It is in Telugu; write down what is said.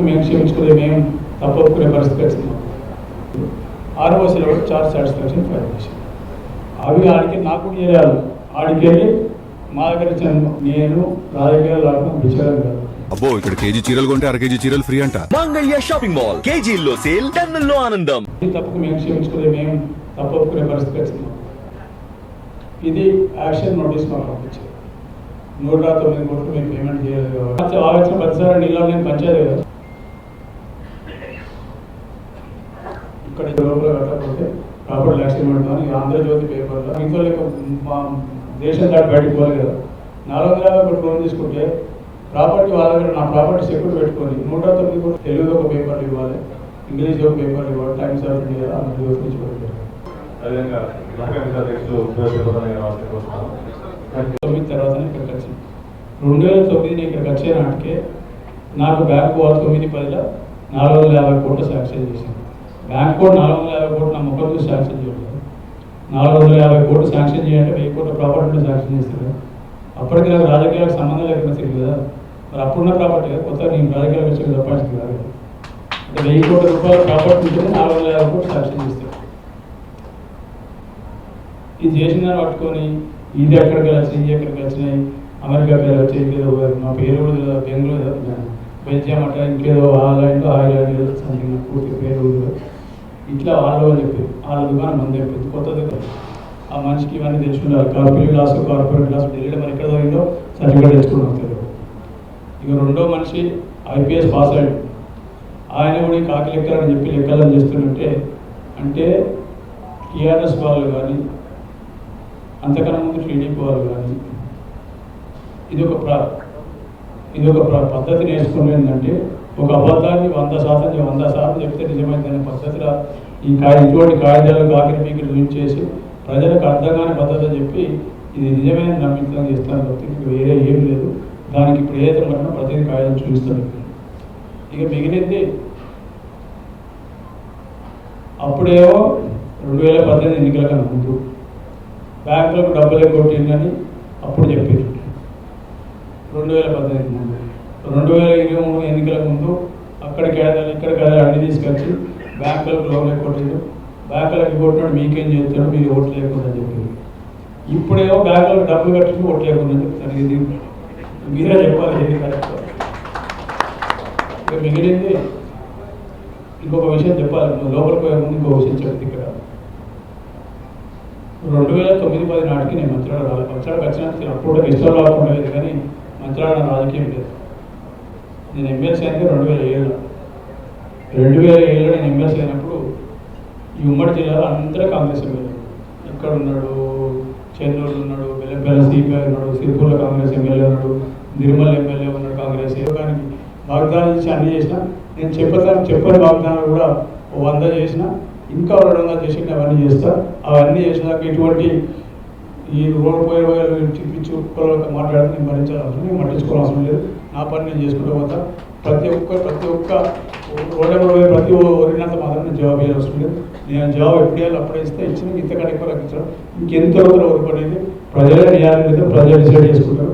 తప్పుకు మేము క్షమించుకునే మేము తప్పుకునే పరిస్థితి వచ్చింది. ఆర్ఓసీలో కూడా చార్జ్ సాటిస్ఫాక్షన్ ఫైల్ చేశాను. అవి ఆడికి నాకు చేయాలి. ఆడికి వెళ్ళి మా దగ్గర ఇచ్చిన నేను రాజకీయాలు రావడం విచారం కాదు. అబ్బో, ఇక్కడ కేజీ చీరలు కొంటే అర కేజీ చీరలు ఫ్రీ అంట. మంగళ్య షాపింగ్ మాల్, కేజీల్లో సేల్, టన్నుల్లో ఆనందం. తప్పుకు మేము క్షమించుకునే మేము తప్పుకునే పరిస్థితి వచ్చింది. ఇది యాక్షన్ నోటీస్ మాకు పంపించారు. 109 కోట్లు మేము పేమెంట్ చేయలేదు కాబట్టి ఆలోచన ప్రతిసారి నీళ్ళు నేను పంచాయతీ కదా. ఇక్కడ లోపల కట్టకపోతే ప్రాపర్టీ యాక్షన్ పెడతామని ఆంధ్రజ్యోతి పేపర్లో ఇంట్లో లేక మా దేశం దాటి బయటకు పోలేదు కదా. 450 కోట్లు లోన్ తీసుకుంటే ప్రాపర్టీ వాళ్ళ దగ్గర నా ప్రాపర్టీ సెక్యూర్ పెట్టుకొని 109 కోట్లు తెలుగులో ఒక పేపర్లు ఇవ్వాలి, ఇంగ్లీష్లో ఒక పేపర్లు ఇవ్వాలి, టైమ్స్ ఆఫ్ ఇండియా అన్నది నుంచి పెట్టారు. 9 తర్వాతనే ఇక్కడికి వచ్చింది. 2009 నేను ఇక్కడికి వచ్చే నాటికే నాకు బ్యాంకు వాళ్ళు 9-10 450 కోట్లు శాంక్షన్ చేసింది. బ్యాంక్ కూడా 450 కోట్లు నా ముఖం చూసి శాంక్షన్ చేయలేదు. 450 కోట్లు శాంక్షన్ చేయాలంటే 1000 కోట్ల ప్రాపర్టీలో శాంక్షన్ చేస్తారు. అప్పటికి నాకు రాజకీయాలకు సంబంధం లేకుండా తెలియదు కదా. మరి అప్పుడున్న ప్రాపర్టీ కదా, కొత్త నేను రాజకీయాలకు వచ్చి తప్పాల్సింది కాదు. అంటే 1000 కోట్ల రూపాయల ప్రాపర్టీ ఉంటుంది, 450 కోట్లు శాంక్షన్ చేస్తారు. ఇది చేసిన పట్టుకొని ఇది ఎక్కడికి వచ్చినాయి, ఇది ఎక్కడికి వచ్చినాయి, అమెరికాకి వచ్చి ఇంకేదో మా పేరు కూడా బెంగళూరు బెల్జియం అట్లా ఇంకేదో ఐలాండ్ సంథింగ్ పూర్తి పేరు ఇట్లా వాళ్ళు చెప్పారు. వాళ్ళ దుకాణం మంది చెప్పింది కొత్తది. ఆ మనిషికి ఇవన్నీ తెచ్చుకున్నారు. కార్పొరేట్ క్లాస్ ఢిల్లీలో మరి ఎక్కడ పోయిందో సర్టిఫికేట్ తెచ్చుకున్నాం. ఇక రెండో మనిషి IPS పాస్ అయ్యాడు. ఆయన కూడా కాకి లెక్కలని చెప్పి లెక్కలని చేస్తున్నట్టే అంటే TRS వాళ్ళు కానీ అంతకన్నా ముందు TDP వాళ్ళు కానీ ఇది ఒక పద్ధతి నేర్చుకుని ఏంటంటే ఒక అబద్ధాన్ని 100% చెప్తే నిజమైందనే పద్ధతిలో ఇటువంటి కాగితాలు కాకిని పీకి యూజ్ చేసి ప్రజలకు అర్థం కాని పద్ధతి అని చెప్పి ఇది నిజమైన నమ్మించడం చేస్తాను తప్పితే వేరే ఏం లేదు. దానికి ఇప్పుడు ఏదైతే పట్టినా ప్రతిదీ కాగితం చూపిస్తాను. ఇక మిగిలింది అప్పుడేమో 2018 ఎన్నికల కన్నా ముందు బ్యాంకులకు డబ్బులు కొట్టిందని అప్పుడు చెప్పారు. 2018 ముందు 2023 ఎన్నికల ముందు అక్కడ కేదాలు ఇక్కడ కేదాలు అన్ని తీసుకొచ్చి బ్యాంకులకు లోన్లు కొట్టిండు. బ్యాంకులకు కొట్టినాడు మీకేం చేస్తాడు, మీరు ఓట్లు లేకుండా చెప్పారు. ఇప్పుడేమో బ్యాంకులకు డబ్బులు కట్టించి ఓట్లు లేకుండా చెప్తాను. ఇది మీరే చెప్పాలి ఏది కరెక్ట్. ఇక మిగిలింది ఇంకొక విషయం చెప్పాలి. లోపలికి పోయే ముందు ఇంకొక విషయం చెప్తే ఇక్కడ 2009-10 నాటికి నేను మంత్రాలు రాలేదు. మంత్రాలకు వచ్చిన అప్పుడు ఇష్టం రాకుండా లేదు, కానీ మంత్రాల రాజకీయం లేదు. నేను ఎమ్మెల్సీ అయితే 2007 నేను ఎమ్మెల్సీ అయినప్పుడు ఈ ఉమ్మడి జిల్లాలో అందరూ కాంగ్రెస్ ఎమ్మెల్యే. ఇక్కడ ఉన్నాడు, చెన్నూరు ఉన్నాడు, బెల్లంపల్లి CPI ఉన్నాడు, సిరిపూర్ల కాంగ్రెస్ ఎమ్మెల్యే ఉన్నాడు, నిర్మల్ ఎమ్మెల్యే ఉన్నాడు కాంగ్రెస్. కానీ వాగ్దానం చేసి అన్నీ చేసిన నేను చెప్పని వాగ్దానాలు కూడా 100 చేసిన, ఇంకా 200 చేసి అవన్నీ చేస్తా. అవన్నీ చేసినాక ఇటువంటి ఈ రోడ్డు పోయే వాళ్ళు పిచ్చి కుక్కలతో మాట్లాడితే నేను భరించాల్సిన నేను పట్టించుకోవాల్సిన లేదు. నా పని నేను చేసుకుంటూ పోతా. ప్రతి ఒక్క రోడ్డు ప్రతి ఒరినంత మాత్రం నేను జవాబు చేయాల్సి అవసరం లేదు. నేను జవాబు ఎప్పుడు వేయాలి అప్పుడే ఇస్తే ఇచ్చిన ఇంతకంటే ఎక్కువ రక్షించడం ఇంకెంత రోజులు ఓడిపడేది ప్రజలే నియాలి ప్రజలు డిసైడ్ చేసుకుంటారు.